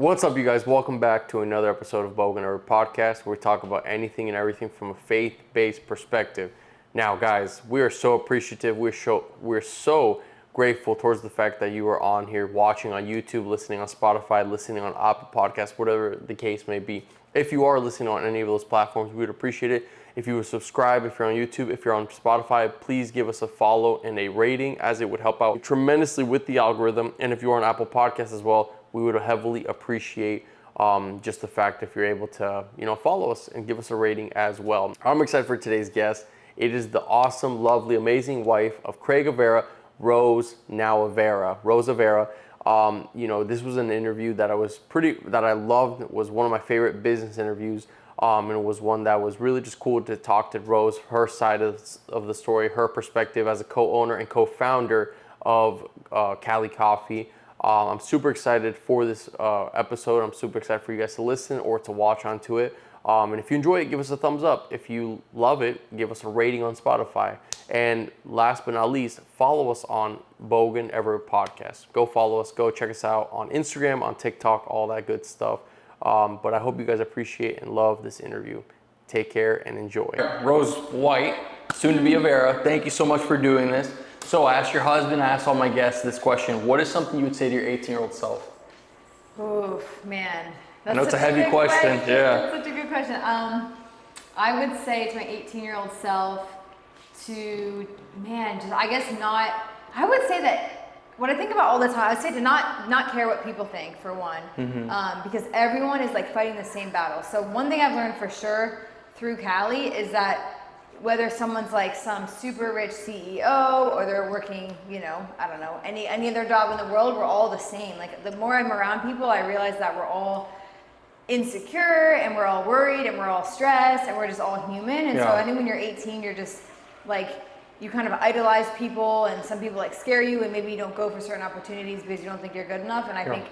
What's up, you guys? Welcome back to another episode of Bogan, our podcast, where we talk about anything and everything from a faith-based perspective. Now, guys, we are so appreciative. We're so grateful towards the fact that you are on here, watching on YouTube, listening on Spotify, listening on Apple Podcasts, whatever the case may be. If you are listening on any of those platforms, we would appreciate it if you would subscribe. If you're on YouTube, if you're on Spotify, please give us a follow and a rating, as it would help out tremendously with the algorithm. And if you're on Apple Podcasts as well, we would heavily appreciate just the fact if you're able to, follow us and give us a rating as well. I'm excited for today's guest. It is the awesome, lovely, amazing wife of Craig Avera, Rose Avera. Rose Avera. This was an interview that I loved. It was one of my favorite business interviews. And it was one that was really just cool to talk to Rose, her side of the story, her perspective as a co-owner and co-founder of Cali Coffee. I'm super excited for this episode. I'm super excited for you guys to listen or to watch onto it. And if you enjoy it, give us a thumbs up. If you love it, give us a rating on Spotify. And last but not least, follow us on Bogan Ever Podcast. Go follow us. Go check us out on Instagram, on TikTok, all that good stuff. But I hope you guys appreciate and love this interview. Take care and enjoy. Rose White, soon to be Avera, thank you so much for doing this. So I asked your husband, I asked all my guests this question. What is something you would say to your 18-year-old self? Oof, man. I know it's a heavy question. Yeah. That's such a good question. I would say to my 18-year-old self I would say that what I think about all the time, I would say to not care what people think, for one, because everyone is like fighting the same battle. So one thing I've learned for sure through Cali is that whether someone's like some super rich CEO or they're working, I don't know, any other job in the world, we're all the same. Like the more I'm around people, I realize that we're all insecure and we're all worried and we're all stressed and we're just all human. And so I think when you're 18, you're just like, you kind of idolize people, and some people like scare you, and maybe you don't go for certain opportunities because you don't think you're good enough. And I think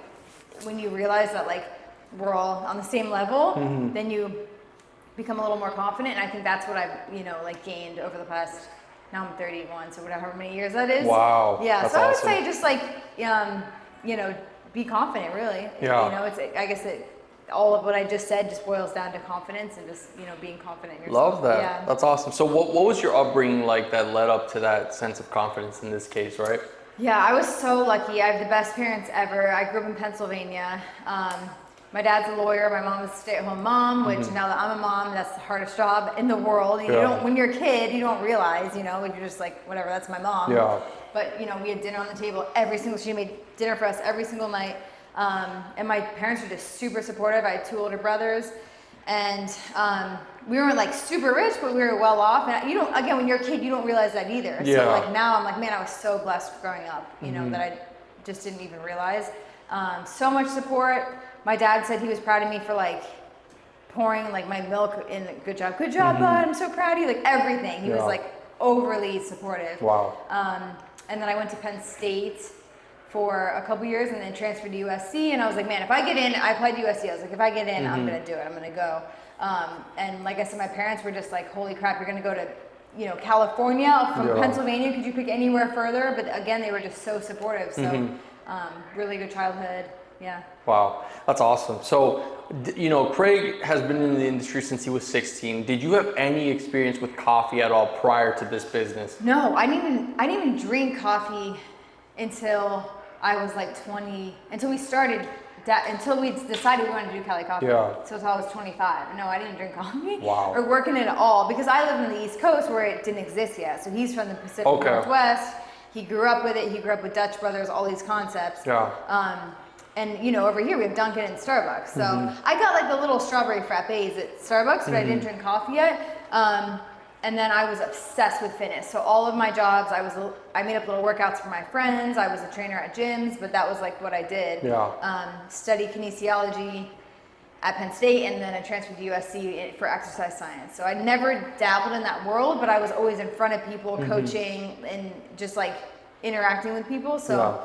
when you realize that like we're all on the same level, then you become a little more confident. And I think that's what I've gained over the past, now I'm 31, so whatever many years that is. Wow. Yeah. That's so I would awesome. say just like be confident, really. Yeah. It's, I guess all of what I just said just boils down to confidence and just being confident in yourself. Love that. Yeah. That's awesome. So what was your upbringing like that led up to that sense of confidence in this case, right? Yeah, I was so lucky. I have the best parents ever. I grew up in Pennsylvania. My dad's a lawyer. My mom was a stay-at-home mom, which now that I'm a mom, that's the hardest job in the world. You don't, when you're a kid, you don't realize, you're just like, whatever, that's my mom. Yeah. But, we had dinner on the table she made dinner for us every single night. And my parents were just super supportive. I had 2 older brothers, and we weren't like super rich, but we were well off. And when you're a kid, you don't realize that either. Yeah. So like now I'm like, man, I was so blessed growing up, that I just didn't even realize. So much support. My dad said he was proud of me for like pouring like my milk in. Good job, bud. I'm so proud of you. Like everything. He was like overly supportive. Wow. And then I went to Penn State for a couple years and then transferred to USC. And I was like, man, if I get in, I applied to USC. I was like, if I get in, I'm going to do it. I'm going to go. And like I said, my parents were just like, holy crap, you're going to go to, California from Pennsylvania. Could you pick anywhere further? But again, they were just so supportive. So really good childhood. Yeah. Wow. That's awesome. So, Craig has been in the industry since he was 16. Did you have any experience with coffee at all prior to this business? No, I didn't even drink coffee until I was like 20, until we decided we wanted to do Cali Coffee. Yeah. So until I was 25. No, I didn't drink coffee Wow. or work in it at all, because I lived in the East Coast where it didn't exist yet. So he's from the Pacific Northwest. He grew up with it. He grew up with Dutch Brothers, all these concepts. Yeah. And over here we have Dunkin' and Starbucks. So I got like the little strawberry frappes at Starbucks, but I didn't drink coffee yet. And then I was obsessed with fitness. So all of my jobs, I made up little workouts for my friends. I was a trainer at gyms, but that was like what I did. Yeah. Studied kinesiology at Penn State, and then I transferred to USC for exercise science. So I never dabbled in that world, but I was always in front of people, coaching and just like interacting with people. So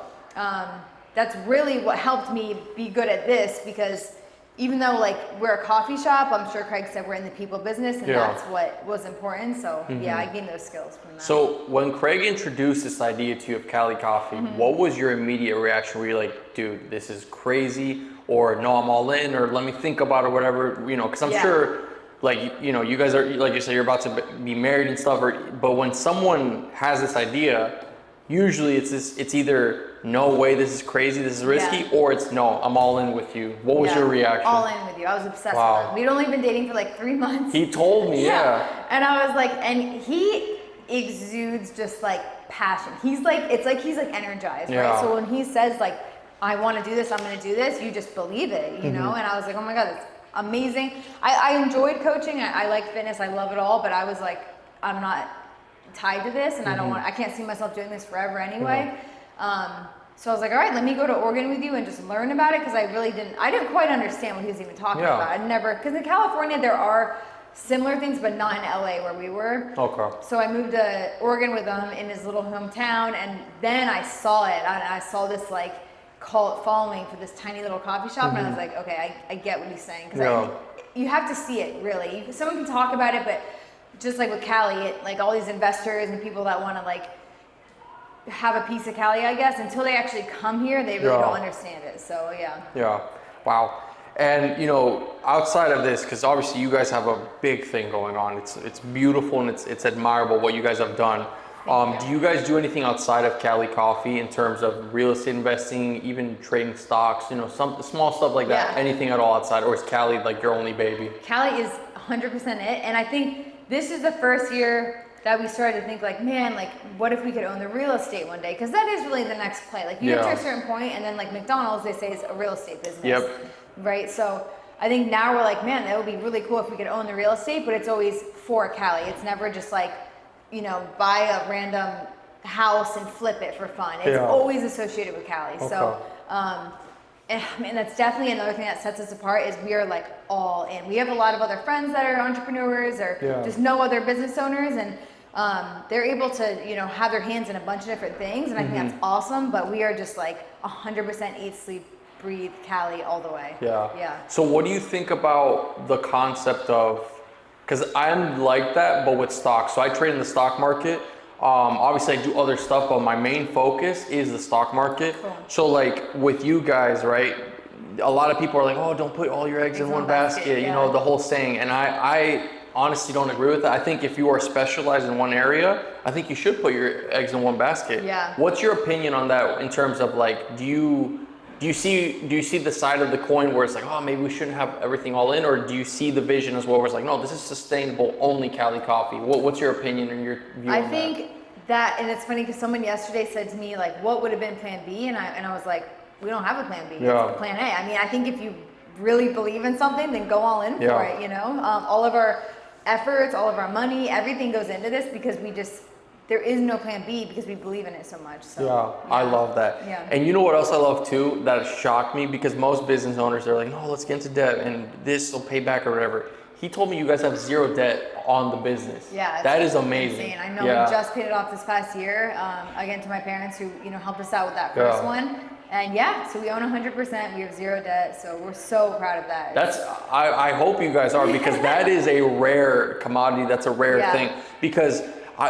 that's really what helped me be good at this, because even though like we're a coffee shop, I'm sure Craig said we're in the people business, and that's what was important. So yeah, I gained those skills from that. So when Craig introduced this idea to you of Cali Coffee, what was your immediate reaction? Were you like, dude, this is crazy? or no, I'm all in, or let me think about it, or whatever, you know, because I'm sure, like, you know, you guys are, like you said, you're about to be married and stuff, but when someone has this idea, usually it's either no way, this is crazy, this is risky, or it's no, I'm all in with you. What was your reaction? All in with you. I was obsessed with him. We'd only been dating for like 3 months. He told me, And I was like, and he exudes just like passion. He's like, it's like he's like energized, right? So when he says like, I want to do this, I'm going to do this, you just believe it, you know? And I was like, oh my God, that's amazing. I enjoyed coaching. I like fitness. I love it all, but I was like, I'm not tied to this, and I can't see myself doing this forever anyway. So I was like, all right, let me go to Oregon with you and just learn about it, because I didn't quite understand what he was even talking about. I'd never, because in California there are similar things, but not in LA where we were. Okay. So I moved to Oregon with him in his little hometown, and then I saw it. I saw this like cult following for this tiny little coffee shop, and I was like, okay, I get what he's saying, because you have to see it really. Someone can talk about it, but just like with Cali, like all these investors and people that want to like have a piece of Cali, I guess, until they actually come here, they really don't understand it. So yeah. Wow. And you know, outside of this, because obviously you guys have a big thing going on. It's beautiful and it's admirable what you guys have done. Do you guys do anything outside of Cali Coffee in terms of real estate investing, even trading stocks, you know, some small stuff like that? Anything at all outside, or is Cali like your only baby? Cali is 100% it, and I think this is the first year that we started to think like, man, like what if we could own the real estate one day? Because that is really the next play. Like you get to a certain point, and then like McDonald's, they say is a real estate business. Right? So I think now we're like, man, that would be really cool if we could own the real estate, but it's always for Cali. It's never just like, you know, buy a random house and flip it for fun. It's always associated with Cali. So, and that's definitely another thing that sets us apart is we are like all in. We have a lot of other friends that are entrepreneurs or just know other business owners, and they're able to, you know, have their hands in a bunch of different things, and I think that's awesome. But we are just like 100% eat, sleep, breathe Cali all the way. So what do you think about the concept of, because I'm like that, but with stocks. So I trade in the stock market. Obviously I do other stuff, but my main focus is the stock market. So like with you guys, right? A lot of people are like, oh, don't put all your eggs in one basket, you know, the whole saying. And I honestly don't agree with that. I think if you are specialized in one area, I think you should put your eggs in one basket. What's your opinion on that in terms of like, do you see the side of the coin where it's like, oh, maybe we shouldn't have everything all in, or do you see the vision as well where it's like, no, this is sustainable, only Cali Coffee? What's your opinion and your view on that? I think that, and it's funny because someone yesterday said to me like, what would have been plan B? And I was like, we don't have a plan B, it's plan A. I mean, I think if you really believe in something, then go all in for it, you know? All of our efforts, all of our money, everything goes into this because there is no plan B because we believe in it so much. So, I love that. And you know what else I love too that shocked me, because most business owners, they're like, no, let's get into debt and this will pay back or whatever. He told me you guys have zero debt on the business. That is amazing. Insane. I know we just paid it off this past year, again, to my parents who, you know, helped us out with that first one. And so we own 100%, we have zero debt, so we're so proud of that. I hope you guys are, because that is a rare commodity, that's a rare thing. Because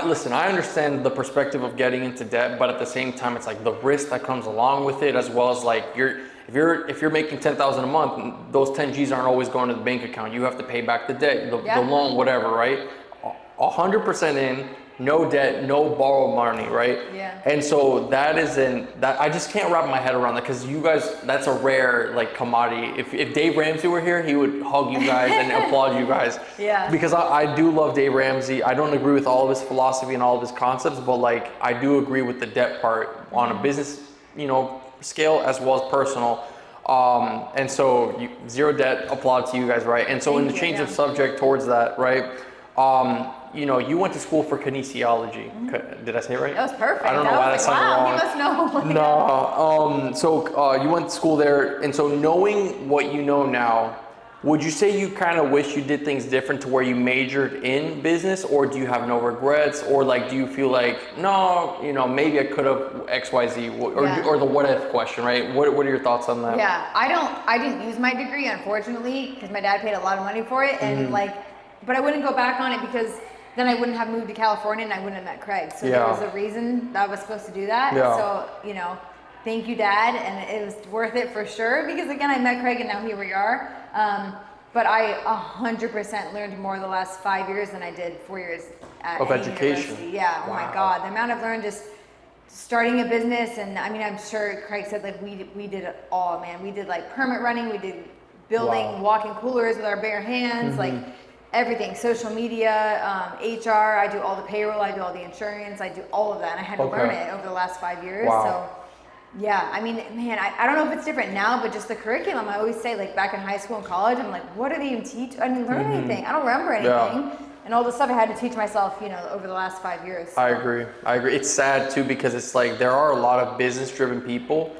listen, I understand the perspective of getting into debt, but at the same time, it's like the risk that comes along with it, as well as like if you're making $10,000 a month, those 10 G's aren't always going to the bank account. You have to pay back the debt, the loan, whatever, right? 100% in, no debt, no borrowed money, right? And so that I just can't wrap my head around that, because you guys, that's a rare like commodity. If Dave Ramsey were here, he would hug you guys and applaud you guys. Because I do love Dave Ramsey. I don't agree with all of his philosophy and all of his concepts, but like I do agree with the debt part on a business, you know, scale as well as personal. And so zero debt, applaud to you guys, right? And so in the change of subject towards that, right? You know, you went to school for kinesiology. Did I say it right? That was perfect. I don't know why that sounded wrong. He must know. No. So you went to school there, and so knowing what you know now, would you say you kind of wish you did things different to where you majored in business, or do you have no regrets, or like do you feel like, no, you know, maybe I could have X, Y, Z, or the what if question, right? What are your thoughts on that? I didn't use my degree, unfortunately, because my dad paid a lot of money for it, and but I wouldn't go back on it because then I wouldn't have moved to California and I wouldn't have met Craig. So there was a reason that I was supposed to do that. So, you know, thank you, Dad, and it was worth it for sure, because again, I met Craig and now here we are. But I 100% learned more the last 5 years than I did 4 years at of education. University. Yeah, oh my God, the amount I've learned just starting a business. And I mean, I'm sure Craig said like we did it all, man. We did like permit running, we did building walk-in coolers with our bare hands, like everything, social media, HR, I do all the payroll, I do all the insurance, I do all of that. And I had to learn it over the last 5 years. So yeah, I mean, man, I don't know if it's different now, but just the curriculum, I always say, like back in high school and college, I'm like, what do they even teach? I didn't learn anything. I don't remember anything. And all the stuff I had to teach myself, you know, over the last 5 years. So. I agree. It's sad too, because it's like there are a lot of business driven people,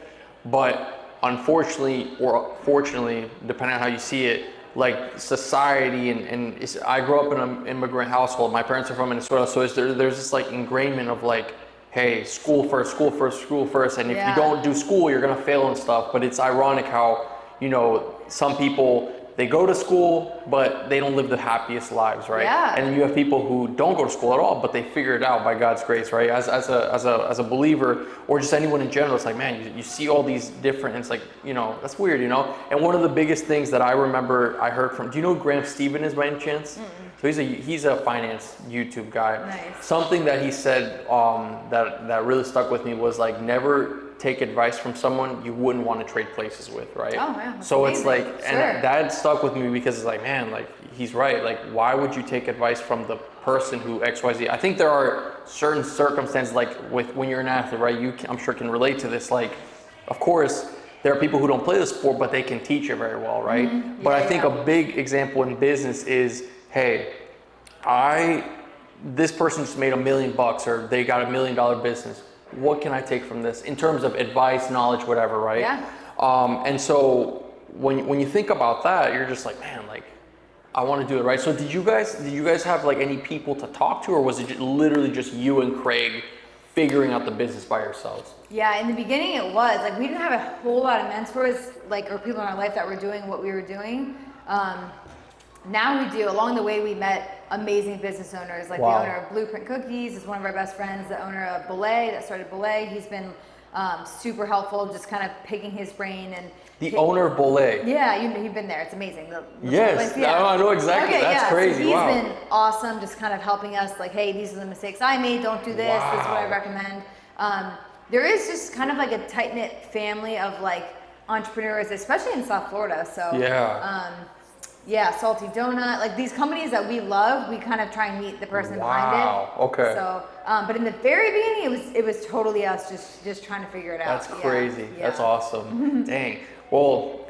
but unfortunately or fortunately, depending on how you see it, like society and I grew up in an immigrant household. My parents are from Minnesota, so there's this like ingrainment of like, hey, school first, school first, school first. And if you don't do school, you're going to fail and stuff. But it's ironic how, you know, some people, they go to school, but they don't live the happiest lives, right? Yeah. And you have people who don't go to school at all, but they figure it out by God's grace, right? As a believer, or just anyone in general, it's like, man, you see all these different, and it's like, you know, that's weird, you know? And one of the biggest things that I remember I heard from, do you know who Graham Stephan is by any chance? So he's a finance YouTube guy. Nice. Something that he said that really stuck with me was like, never take advice from someone you wouldn't want to trade places with, right? Oh man. So amazing. it's like, and that stuck with me because it's like, man, like he's right. Like, why would you take advice from the person who XYZ? I think there are certain circumstances, like when you're an athlete, right? I'm sure can relate to this. Like, of course, there are people who don't play the sport, but they can teach it very well, right? But I think a big example in business is, hey, this person just made $1 million, or they got $1 million business. What can I take from this in terms of advice, knowledge, whatever, right? Yeah. And so when you think about that, you're just like, man, like I want to do it, right? So did you guys have like any people to talk to, or was it literally just you and Craig figuring out the business by yourselves? Yeah, in the beginning it was like we didn't have a whole lot of mentors, like, or people in our life that were doing what we were doing. Now we do. Along the way, we met amazing business owners, like the owner of Blueprint Cookies is one of our best friends, the owner of Belay, that started Belay. He's been super helpful, just kind of picking his brain. And the owner of Belay. Yeah, you've been there. It's amazing. Yes, I know exactly. Okay, that's crazy. So he's been awesome, just kind of helping us, like, hey, these are the mistakes I made. Don't do this. This is what I recommend. There is just kind of like a tight-knit family of like entrepreneurs, especially in South Florida. So yeah, Salty Donut, like these companies that we love, we kind of try and meet the person behind it. Okay. So, but in the very beginning, it was totally us just trying to figure it out. That's crazy. Yeah. That's awesome. Dang. Well,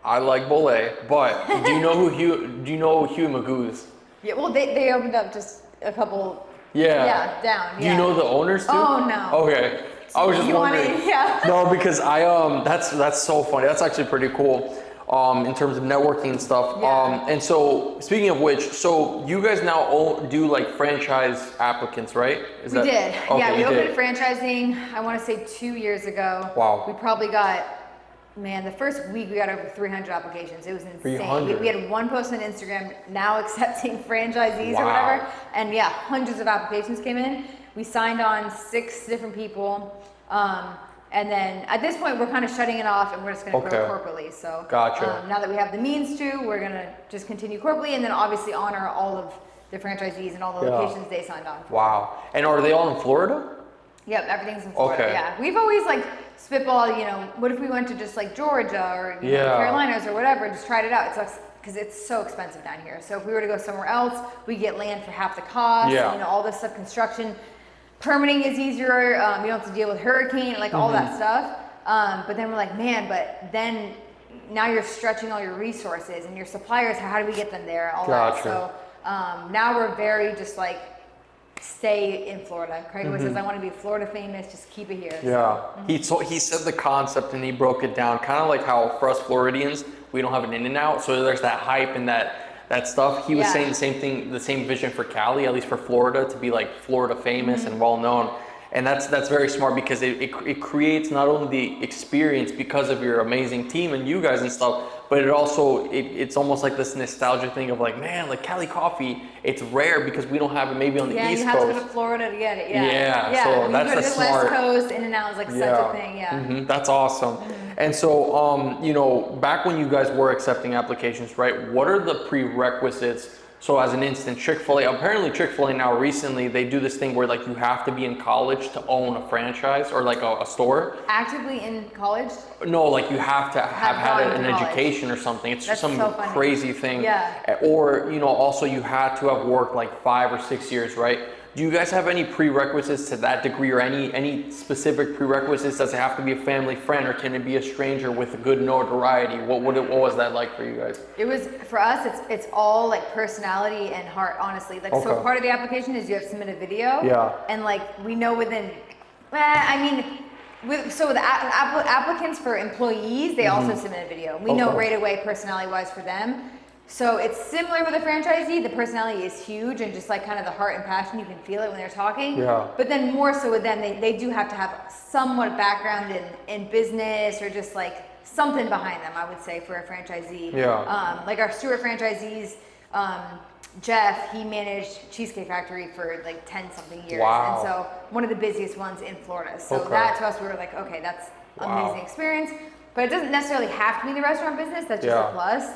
I like Belay, but do you know Hugh Magoo's? Yeah. Well, they opened up just a couple. Yeah. Yeah. Down. Do you know the owners too? Oh no. Okay. I was just wondering. No, because that's so funny. That's actually pretty cool. In terms of networking and stuff. Yeah. And so speaking of which, so you guys now do like franchise applicants, right? We did. Okay, yeah, we opened franchising, I want to say 2 years ago. Wow. We probably got, man, the first week we got over 300 applications. It was insane. 300. We had one post on Instagram now accepting franchisees or whatever. And yeah, hundreds of applications came in. We signed on 6 different people. And then at this point, we're kind of shutting it off and we're just going to grow corporately. So gotcha. Now that we have the means to, we're going to just continue corporately and then obviously honor all of the franchisees and all the locations they signed on for. Wow. And are they all in Florida? Yep, everything's in Florida. Okay. Yeah. We've always like spitball, you know, what if we went to just like Georgia or you know, Carolinas or whatever, just tried it out. It sucks because it's so expensive down here. So if we were to go somewhere else, we get land for half the cost, you know, all this stuff, construction. Permitting is easier, you don't have to deal with hurricane, like all that stuff. But then we're like, man, but then now you're stretching all your resources and your suppliers, how do we get them there, all that. So now we're very just like, stay in Florida. Craig always says, I want to be Florida famous, just keep it here. Yeah, he said the concept and he broke it down, kind of like how for us Floridians, we don't have an In-N-Out, so there's that hype and that stuff. He was saying the same thing, the same vision for Cali, at least for Florida, to be like Florida famous and well known. And that's very smart because it creates not only the experience because of your amazing team and you guys and stuff, but it also, it's almost like this nostalgia thing of like, man, like Cali Coffee, it's rare because we don't have it maybe on the East Coast. Yeah, you have to go to Florida to get it. Yeah, so when that's you go the to the smart. West Coast, In-N-Out is like such a thing. That's awesome. And so, you know, back when you guys were accepting applications, right? What are the prerequisites? So as an instance, Chick-fil-A, apparently Chick-fil-A now recently, they do this thing where like you have to be in college to own a franchise or like a store. Actively in college? No, like you have to have had an college. education or something. It's That's some so funny. crazy thing. Yeah. Or, you know, also you had to have worked like 5 or 6 years, right? Do you guys have any prerequisites to that degree or any specific prerequisites? Does it have to be a family friend or can it be a stranger with a good notoriety? What was that like for you guys? It was, for us, it's all like personality and heart, honestly. Like, so part of the application is you have to submit a video. Yeah. And like, we know within, with applicants for employees, they also submit a video. We know right away personality-wise for them. So it's similar with a franchisee. The personality is huge and just like kind of the heart and passion, you can feel it when they're talking. Yeah. But then more so with them, they do have to have somewhat background in business or just like something behind them, I would say, for a franchisee. Yeah. Like our Stewart franchisees, Jeff, he managed Cheesecake Factory for like 10 something years. Wow. And so one of the busiest ones in Florida. So that to us, we were like, okay, that's amazing experience. But it doesn't necessarily have to be the restaurant business. That's just a plus.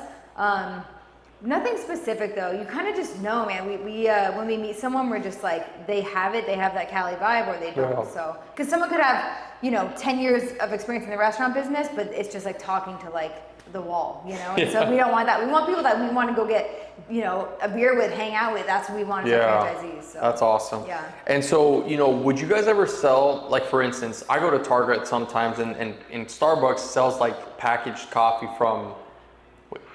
Nothing specific though. You kind of just know, man. We when we meet someone, we're just like, they have that Cali vibe, or they don't. Yeah. So, because someone could have, 10 years of experience in the restaurant business, but it's just like talking to like the wall, And so we don't want that. We want people that we want to go get, a beer with, hang out with. That's what we want as our franchisees. So. That's awesome. Yeah. And so, would you guys ever sell, like for instance, I go to Target sometimes and Starbucks sells like packaged coffee from.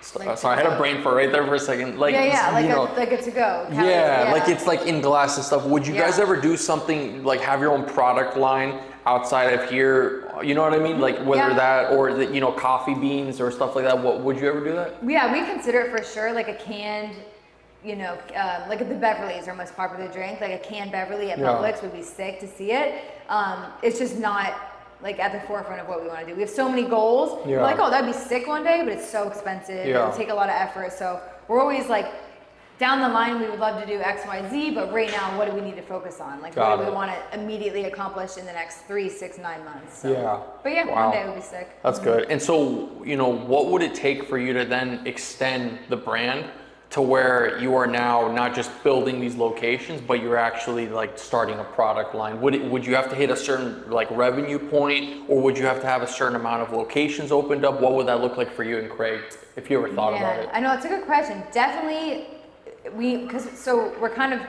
Sorry, I had a brain fart right there for a second. Like, like a to-go. Like it's like in glass and stuff. Would you guys ever do something like have your own product line outside of here? You know what I mean? Like whether that or the, coffee beans or stuff like that. What would you ever do that? Yeah, we consider it for sure. Like a canned, like the Beverleys are most popular drink. Like a canned Beverly at Publix would be sick to see it. It's just not like at the forefront of what we want to do. We have so many goals. We're like, oh, that'd be sick one day, but it's so expensive. It would take a lot of effort. So we're always like, down the line, we would love to do X, Y, Z, but right now, what do we need to focus on? Like, what do we want to immediately accomplish in the next 3, 6, 9 months? So, but one day would be sick. That's good. And so, what would it take for you to then extend the brand to where you are now not just building these locations, but you're actually like starting a product line? Would you have to hit a certain like revenue point, or would you have to have a certain amount of locations opened up? What would that look like for you and Craig, if you ever thought about it? I know, it's a good question. Definitely, we're kind of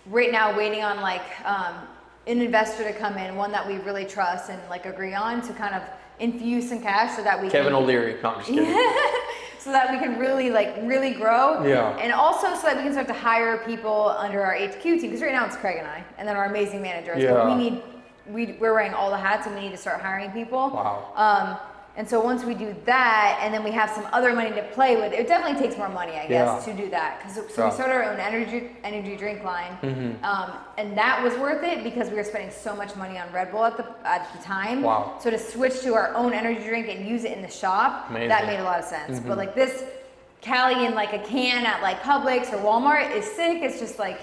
right now waiting on like an investor to come in, one that we really trust and like agree on, to kind of infuse some cash so that we Kevin O'Leary, no, I'm just kidding. So that we can really grow. Yeah. And also so that we can start to hire people under our HQ team, because right now it's Craig and I, and then our amazing managers. Yeah. But we're wearing all the hats, and we need to start hiring people. Wow. And so once we do that, and then we have some other money to play with, it definitely takes more money, I guess, to do that. So we started our own energy drink line, and that was worth it because we were spending so much money on Red Bull at the time. Wow. So to switch to our own energy drink and use it in the shop, that made a lot of sense. But like this Cali in like a can at like Publix or Walmart is sick. It's just like,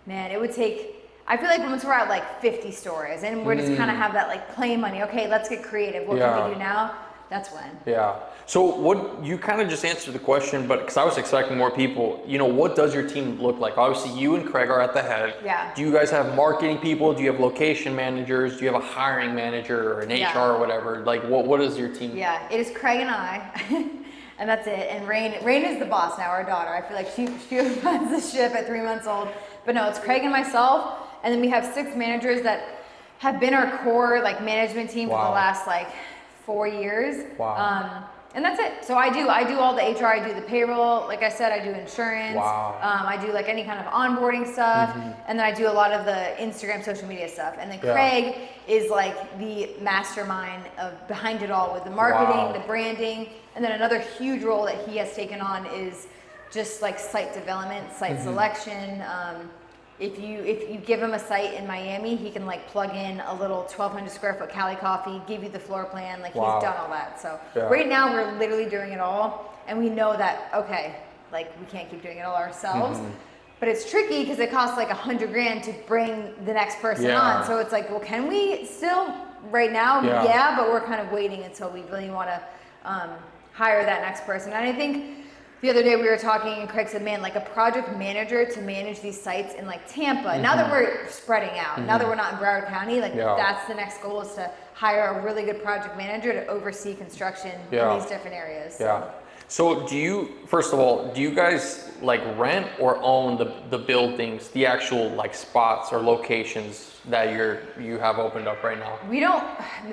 man, it would take. I feel like once we're at like 50 stores and we're just kind of have that like play money. Okay, let's get creative. What can we do now? That's when. Yeah. So what you kind of just answered the question, but because I was expecting more people, what does your team look like? Obviously, you and Craig are at the head. Yeah. Do you guys have marketing people? Do you have location managers? Do you have a hiring manager or an HR or whatever? Like, what is your team? Yeah, it is Craig and I, and that's it. And Rain is the boss now, our daughter. I feel like she runs the ship at 3 months old. But no, it's Craig and myself, and then we have 6 managers that have been our core like management team for the last like 4 years. Wow. And that's it. So I do all the HR, I do the payroll. Like I said, I do insurance. Wow. I do like any kind of onboarding stuff. And then I do a lot of the Instagram, social media stuff. And then Craig is like the mastermind of behind it all with the marketing, the branding. And then another huge role that he has taken on is just like site development, site selection, if you give him a site in Miami, he can like plug in a little 1,200 square foot Cali Coffee, give you the floor plan, like Wow. he's done all that. So Yeah. right now we're literally doing it all, and we know that, okay, like we can't keep doing it all ourselves. But it's tricky because it costs like $100,000 to bring the next person Yeah. on. So it's like, well, can we still right now? Yeah. Yeah, but we're kind of waiting until we really want to hire that next person. And I think the other day we were talking and Craig said, man, like a project manager to manage these sites in like Tampa. Now that we're spreading out, now that we're not in Broward County, like Yeah. that's the next goal, is to hire a really good project manager to oversee construction Yeah. in these different areas. Yeah. So do you, first of all, do you guys like rent or own the buildings, the actual like spots or locations that you have opened up right now? We don't,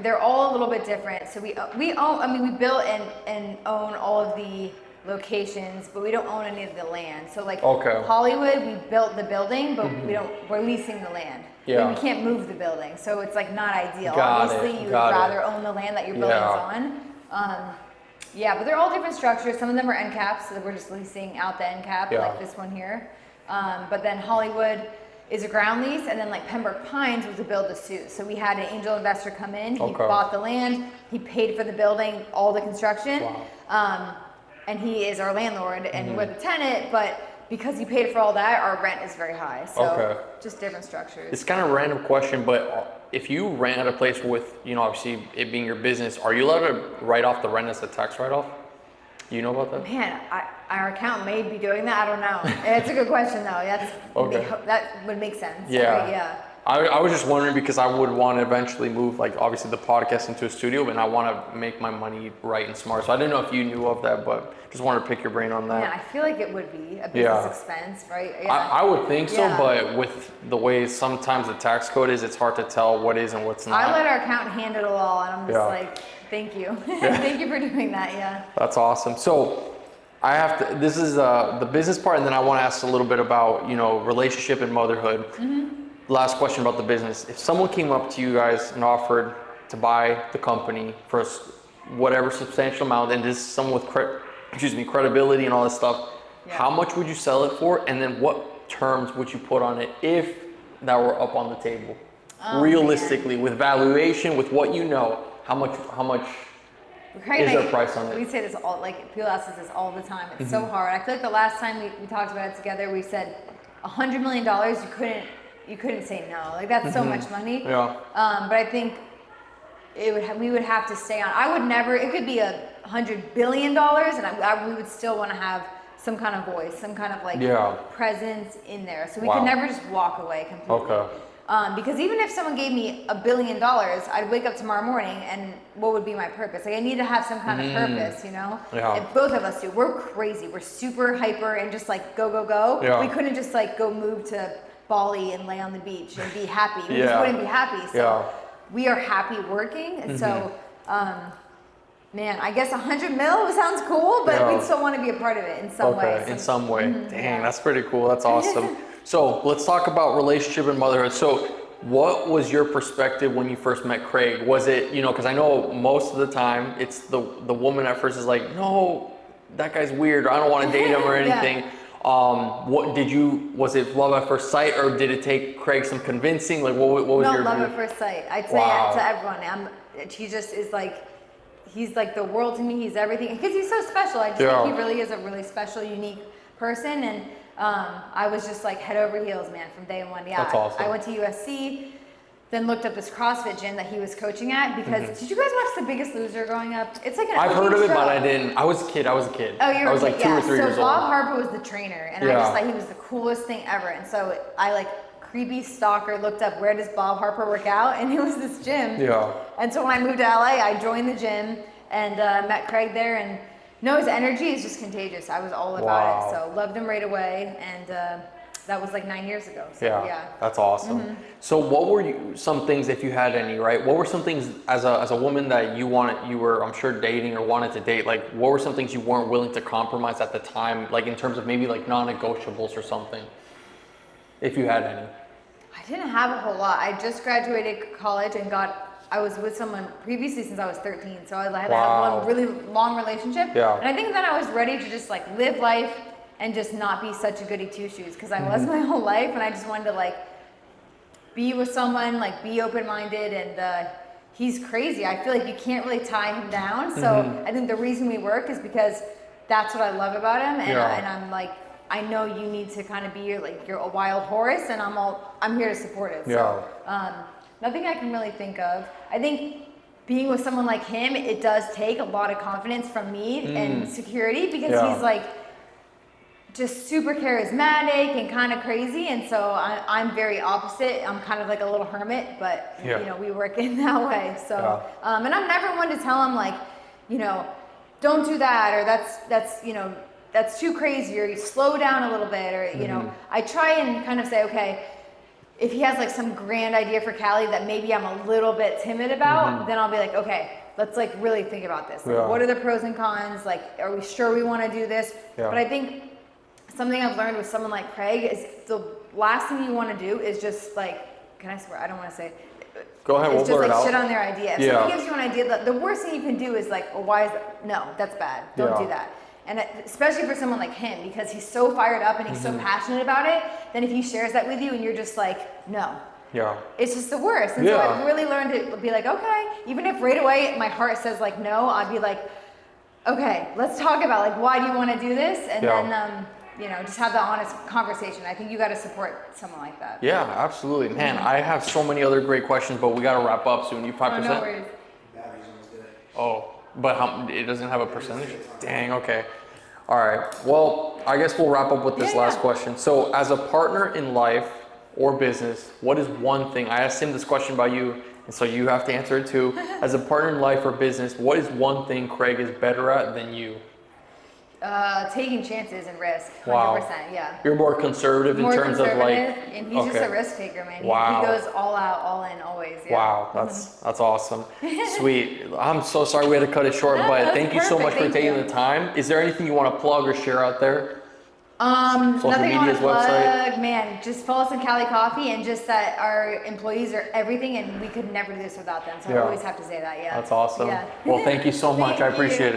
they're all a little bit different. So we own, I mean, we built and own all of the locations, but we don't own any of the land. So like Okay. Hollywood, we built the building, but we're leasing the land. Yeah. We can't move the building. So it's like not ideal. Got Obviously it, you would got it. rather own the land that your building's Yeah. on. Yeah, but they're all different structures. Some of them are end caps, so we're just leasing out the end cap, Yeah. like this one here. But then Hollywood is a ground lease, and then like Pembroke Pines was a build to suit. So we had an angel investor come in, he Okay. bought the land, he paid for the building, all the construction, Wow. and he is our landlord, and we're the tenant, but because he paid for all that, our rent is very high. So Okay. just different structures. It's kind of a random question, but if you rent at a place with, obviously it being your business, are you allowed to write off the rent as a tax write-off? Do you know about that? Man, our account may be doing that. I don't know. It's a good question though. That's Okay. that would make sense. Yeah. Right? Yeah. I was just wondering because I would want to eventually move, like obviously the podcast into a studio, and I want to make my money right and smart. So I didn't know if you knew of that, but just wanted to pick your brain on that. Man, I feel like it would be a business Yeah. expense, right? I would think so, Yeah. but with the way sometimes the tax code is, it's hard to tell what is and what's not. I let our accountant handle it all, and I'm just Yeah. like, thank you. Thank you for doing that. Yeah. That's awesome. So I have to, this is the business part, and then I want to ask a little bit about, relationship and motherhood. Last question about the business. If someone came up to you guys and offered to buy the company for whatever substantial amount, and this is someone with credibility and all this stuff, Yeah. how much would you sell it for, and then what terms would you put on it if that were up on the table? Realistically, with valuation, with what you know, how much Craig is and there a price on it? We say this all, like people ask us this all the time. It's so hard. I feel like the last time we talked about it together, we said $100 million. You couldn't say no. Like that's so much money. Yeah. But I think we would have to stay on. I would never. It could be $100 billion, and we would still want to have some kind of voice, some kind of like presence in there. So we could never just walk away completely. Okay. Because even if someone gave me $1 billion, I'd wake up tomorrow morning and what would be my purpose? Like I need to have some kind of purpose, Yeah. And both of us do. We're crazy. We're super hyper and just like go, go, go. Yeah. We couldn't just like go move to Bali and lay on the beach and be happy. We Yeah. just wouldn't be happy. So Yeah. we are happy working. And so, man, I guess 100 mil sounds cool, but Yeah. we'd still want to be a part of it in some way. In some way. Dang, yeah. that's pretty cool. That's awesome. So let's talk about relationship and motherhood. So what was your perspective when you first met Craig? Was it, because I know most of the time it's the woman at first is like, no, that guy's weird, or I don't want to date him or Yeah. anything. Was it love at first sight, or did it take Craig some convincing? Like what was No, your love view? at first sight. I'd say Wow. it to everyone. He just is like, he's like the world to me. He's everything because he's so special. I just Yeah. think he really is a really special, unique person. And I was just like head over heels, man, from day one. Yeah, That's awesome. I went to USC, then looked up this CrossFit gym that he was coaching at because did you guys watch The Biggest Loser growing up? It's like an I've heard of it, show. but I didn't. I was a kid. Oh, I was like 2 or 3 years so Bob old. Harper was the trainer, and I Yeah. just thought he was the coolest thing ever. And so I like creepy stalker looked up where does Bob Harper work out, and it was this gym. Yeah. And so when I moved to LA, I joined the gym and met Craig there, and his energy is just contagious. I was all about Wow. it, so loved him right away, and that was like 9 years ago. So yeah. That's awesome. So what were some things, if you had any, right? What were some things as a woman that you were, I'm sure, dating or wanted to date? Like, what were some things you weren't willing to compromise at the time? Like in terms of maybe like non-negotiables or something, if you had any. I didn't have a whole lot. I just graduated college and I was with someone previously since I was 13. So I had to have one really long relationship. Yeah. And I think then I was ready to just like live life, and just not be such a goody two shoes, because I was my whole life, and I just wanted to like be with someone, like be open-minded, and he's crazy. I feel like you can't really tie him down. So I think the reason we work is because that's what I love about him, and, and I'm like, I know you need to kind of be you're a wild horse, and I'm here to support it. So nothing I can really think of. I think being with someone like him, it does take a lot of confidence from me and security, because he's like just super charismatic and kind of crazy, and so I'm very opposite. I'm kind of like a little hermit, but you know, we work in that way. So and I'm never one to tell him like, you know, don't do that, or that's you know, that's too crazy, or you slow down a little bit, or you know, I try and kind of say, okay, if he has like some grand idea for Cali that maybe I'm a little bit timid about, then I'll be like, okay, let's like really think about this. Like, what are the pros and cons? Like, are we sure we want to do this? But I think something I've learned with someone like Craig is the last thing you want to do is just like, can I swear? I don't want to say. Go ahead, we'll it's just blur it like out. shit on their idea. If someone gives you an idea, the worst thing you can do is like, well, why is that? No, that's bad. Don't do that. And especially for someone like him, because he's so fired up and he's so passionate about it, then if he shares that with you and you're just like, no. It's just the worst. And so I've really learned to be like, okay, even if right away my heart says like no, I'd be like, okay, let's talk about like, why do you want to do this? And then, you know, just have the honest conversation. I think you got to support someone like that. Yeah, absolutely. Man, I have so many other great questions, but we got to wrap up soon. You 5%? No worries. Oh, but it doesn't have a percentage? Dang, okay. All right. Well, I guess we'll wrap up with this last question. So as a partner in life or business, what is one thing? I asked him this question about you, and so you have to answer it too. As a partner in life or business, what is one thing Craig is better at than you? Taking chances and risk. 100%. Wow. You're more conservative in terms of like, and he's just a risk taker, man. He goes all out, all in, always. Wow, that's awesome. Sweet. I'm so sorry we had to cut it short, but thank you so much for taking the time. Is there anything you want to plug or share out there? Social nothing I want to plug, website? Man, just follow us in Cali Coffee, and just that our employees are everything, and we could never do this without them. So I always have to say that. That's awesome. Well, thank you so much. I appreciate it.